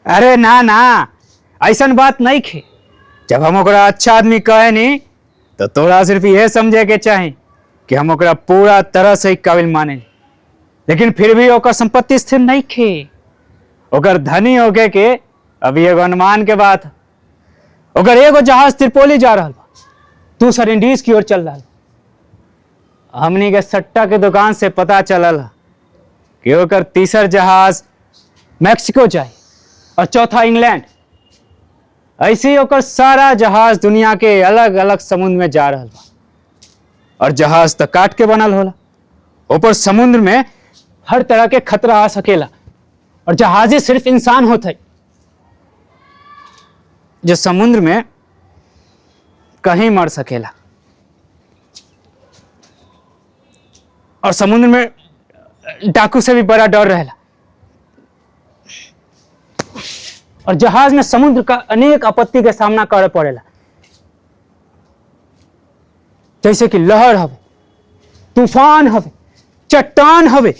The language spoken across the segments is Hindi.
अरे ना ना, ऐसा बात नहीं खे। जब हम ओकरा अच्छा आदमी कहे नहीं तो तोरा सिर्फ ये समझे के चाही कि हम ओकरा पूरा तरह से काबिल माने, लेकिन फिर भी ओकर संपत्ति स्थिर नहीं खे। ओकर धनी होके के अभी एगो अनुमान के बात। ओकर एगो जहाज त्रिपोली जा रहा बा, दूसर इंडीज की ओर चल रहा। हमनी के सट्टा के दुकान से पता चलल कि ओकर तीसर जहाज मैक्सिको जाए और चौथा इंग्लैंड। ऐसे ही ओकर सारा जहाज दुनिया के अलग अलग समुद्र में जा रहा बा। और जहाज तो काट के बनल होला, ऊपर समुद्र में हर तरह के खतरा आ सकेला। और जहाजी सिर्फ इंसान होते जो समुद्र में कहीं मर सकेला। और समुद्र में डाकू से भी बड़ा डर रहेला। और जहाज में समुद्र का अनेक आपत्ति के सामना करे पड़ेला, जैसे कि लहर हवे, तूफान हवे, चट्टान हवे।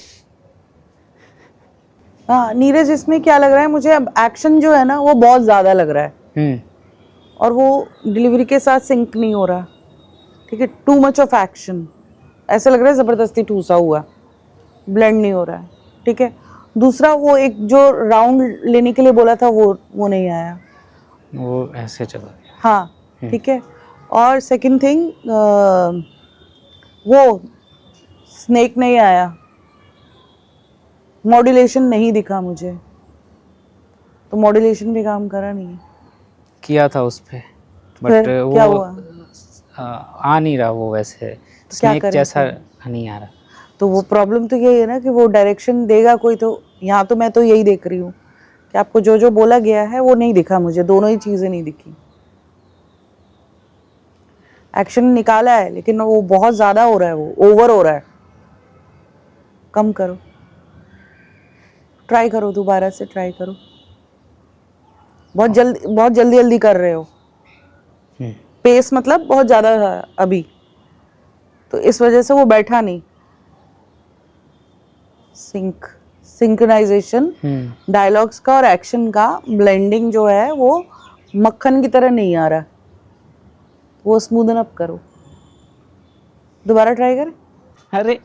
हाँ नीरज, इसमें क्या लग रहा है मुझे, अब एक्शन जो है ना वो बहुत ज्यादा लग रहा है और वो डिलीवरी के साथ सिंक नहीं हो रहा। ठीक है, टू मच ऑफ एक्शन, ऐसा लग रहा है जबरदस्ती ठूसा हुआ, ब्लेंड नहीं हो रहा है। ठीक है, दूसरा वो एक जो राउंड लेने के लिए बोला था वो नहीं आया, वो ऐसे चला गया। हाँ ठीक है। और सेकंड थिंग, वो स्नेक नहीं आया, मॉड्यूलेशन नहीं दिखा मुझे, तो मॉड्यूलेशन भी काम करा नहीं। किया था उस पे, बट वो क्या हुआ? आ नहीं रहा वो, वैसे स्नेक जैसा नहीं आ रहा। तो वो प्रॉब्लम तो यही है ना कि वो डायरेक्शन देगा कोई, तो यहाँ तो मैं तो यही देख रही हूँ कि आपको जो जो बोला गया है वो नहीं दिखा मुझे, दोनों ही चीजें नहीं दिखी। एक्शन निकाला है लेकिन वो बहुत ज्यादा हो रहा है, वो ओवर हो रहा है। कम करो, ट्राई करो, दोबारा से ट्राई करो। बहुत जल्दी जल्दी कर रहे हो, पेस मतलब बहुत ज्यादा है अभी, तो इस वजह से वो बैठा नहीं। सिंक्रोनाइजेशन डायलॉग्स का और एक्शन का ब्लेंडिंग जो है वो मक्खन की तरह नहीं आ रहा, वो स्मूदन अप करो, दोबारा ट्राई करें। अरे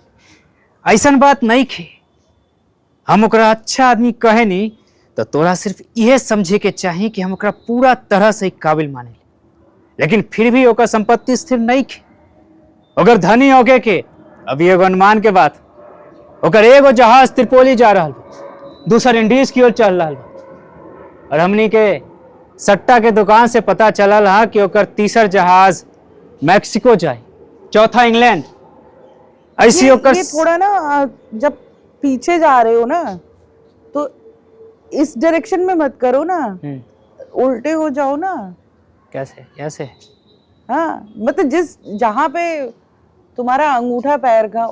ऐसा बात नहीं खे। हम ओकरा अच्छा आदमी कहे नहीं तो तोरा सिर्फ यह समझे के चाहिए कि हम ओकरा पूरा तरह से काबिल माने, लेकिन फिर भी ओकर संपत्ति स्थिर नहीं खे। ओकर धनी होके के अभी एगो अनुमान के बात। ओकर एगो जहाज त्रिपोली जा रहा बा, दूसर इंडीज की ओर चल रहा बा। और हमनी के सट्टा के दुकान से पता चलल हा कि ओकर तीसर जहाज मैक्सिको जाए, चौथा इंग्लैंड। ऐसी ओकर ये थोड़ा ना, जब पीछे जा रहे हो ना तो इस डायरेक्शन में मत करो ना, उल्टे हो जाओ ना। कैसे कैसे? हाँ मतलब जहां पे तुम्हारा अंगूठा पैर का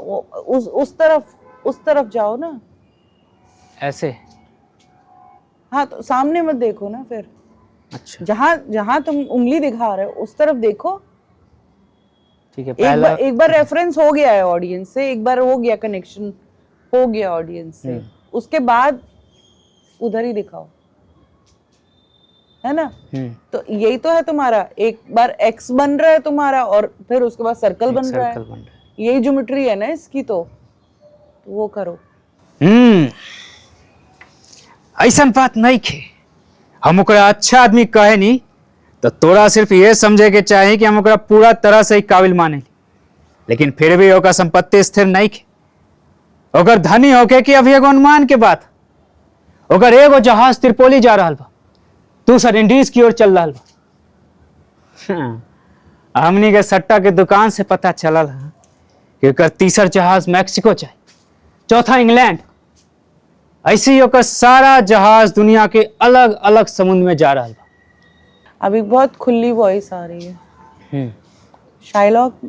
उस तरफ जाओ ना, ऐसे? हाँ तो सामने मत देखो ना फिर। अच्छा जहां जहां तुम उंगली दिखा रहे हो उस तरफ देखो। ठीक है, पहला एक बार रेफरेंस हो गया है ऑडियंस से, एक बार हो गया कनेक्शन हो गया ऑडियंस से, उसके बाद उधर ही दिखाओ, है ना। तो यही तो है तुम्हारा, एक बार एक्स बन रहा है तुम्हारा और फिर उसके बाद सर्कल बन रहा है। यही ज्योमेट्री है ना इसकी, तो वो करो। ऐसा बात नहीं खे। हम ओकरा अच्छा आदमी कहे नहीं तो तोरा सिर्फ ये समझे के चाहिए कि हम ओकरा पूरा तरह से काबिल माने, लेकिन फिर भी ओकर संपत्ति स्थिर नहीं खे। ओकर धनी होके कि अभी एगो अनुमान के बात। ओकर एगो जहाज त्रिपोली जा रहा बा, दूसर इंडीज की ओर चल रहा बा। हमनी के सट्टा के दुकान से पता चलल है कि ओकर तीसर जहाज मैक्सिको जाए, चौथा इंग्लैंड। ऐसे ही ओकर सारा जहाज दुनिया के अलग अलग समुद्र में जा रहा बा। अभी बहुत खुली वॉइस आ रही है। शाइलॉक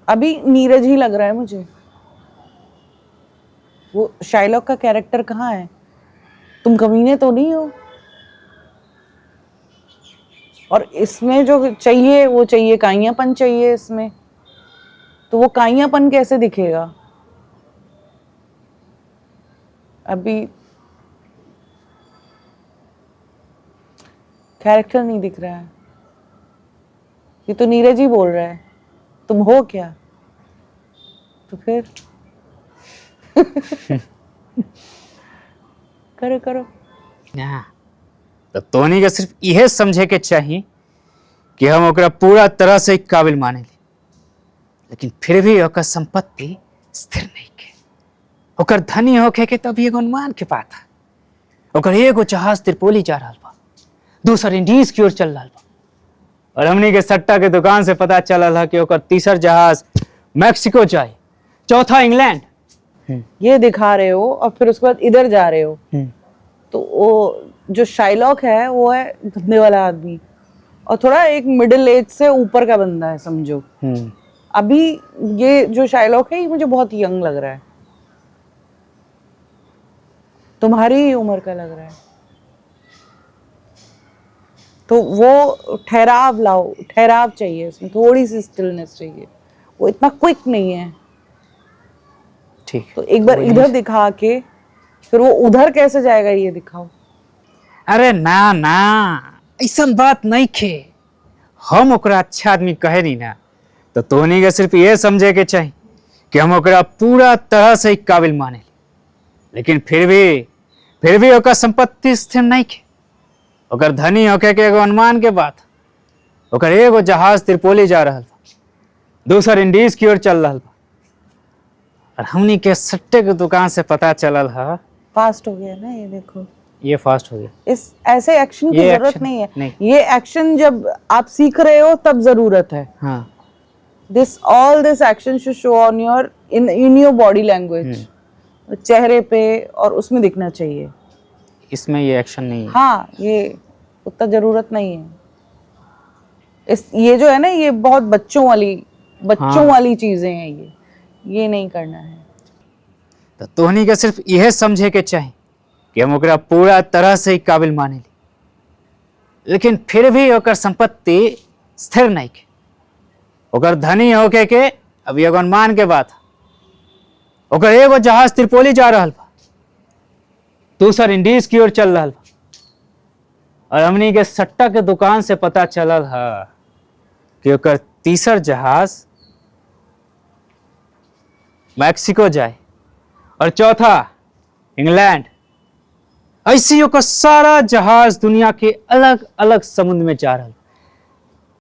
अभी नीरज ही लग रहा है मुझे। वो शाइलॉक का कैरेक्टर कहाँ है? तुम कमीने तो नहीं हो। और इसमें जो चाहिए वो चाहिए, काइयापन चाहिए इसमें, तो वो काइयापन कैसे दिखेगा? अभी कैरेक्टर नहीं दिख रहा है। ये तो नीरज ही बोल रहा है, तुम हो क्या? तो फिर करो करो। ना तो तोनी के सिर्फ यह समझे के चाहिए कि हम ओकरा पूरा तरह से काबिल माने ली, लेकिन फिर भी ओकर संपत्ति स्थिर नहीं के। ओकर धनी होके के तभी एगो अनुमान के बात है। ओकर एगो जहाज त्रिपोली जा रहा बा, दूसर इंडीज की ओर चल रहा बा, और हमनी के सट्टा के दुकान से पता चलल है कि ओकर तीसर जहाज मैक्सिको जाए, चौथा इंग्लैंड। ये दिखा रहे हो और फिर उसके बाद इधर जा रहे हो। तो वो जो शाइलॉक है वो है धंधे वाला आदमी, और थोड़ा एक मिडिल एज से ऊपर का बंदा है समझो। अभी ये जो शाइलॉक है ये मुझे बहुत यंग लग रहा है, तुम्हारी ही उम्र का लग रहा है। तो वो ठहराव लाओ, ठहराव चाहिए इसमें, थोड़ी सी स्टिलनेस चाहिए, वो इतना क्विक नहीं है। ठीक, तो एक बार इधर दिखा के फिर वो उधर कैसे जाएगा ये दिखाओ। अरे ना ना, ऐसा बात नहीं खे। हम ओकरा अच्छा आदमी कहे नहीं ना, तो तोहनी के सिर्फ ये समझे के चाहिए कि हम ओकरा पूरा तरह से काबिल माने ली, लेकिन फिर भी ओकर संपत्ति स्थिर नहीं खे। ओकर धनी होके के एगो अनुमान के बात, ओकर एगो जहाज त्रिपोली जा रहा बा, दूसर इंडीज की ओर चल रहा बा, और हमनी के सट्टे के दुकान से पता चलल है। फास्ट हो गया ना ये, देखो ये फास्ट हो गया। इस ऐसे एक्शन की ये जरूरत action नहीं है। नहीं। ये एक्शन जब आप सीख रहे हो तब जरूरत है। हाँ, all this action should show on your in your body language, चेहरे पे, और उसमें दिखना चाहिए। इसमें ये एक्शन नहीं है। हाँ, ये उतना जरूरत नहीं है। ये जो है ना, ये बहुत बच्चों वाली चीजें हैं, ये नहीं करना है। तो तोहनी के सिर्फ यह समझे के चाहिए कि हम ओकरा पूरा तरह से काबिल माने ली, लेकिन फिर भी ओकर संपत्ति स्थिर नहीं के। ओकर धनी होके के अभी एगो अनुमान के बात है। ओकर एगो जहाज त्रिपोली जा रहा बा, दूसर इंडीज की ओर चल रहा बा, और हमनी के सट्टा के दुकान से पता चलल है कि ओकर तीसर जहाज मैक्सिको जाए, और चौथा इंग्लैंड। ऐसी ओकर सारा जहाज दुनिया के अलग अलग समुद्र में जा रहा।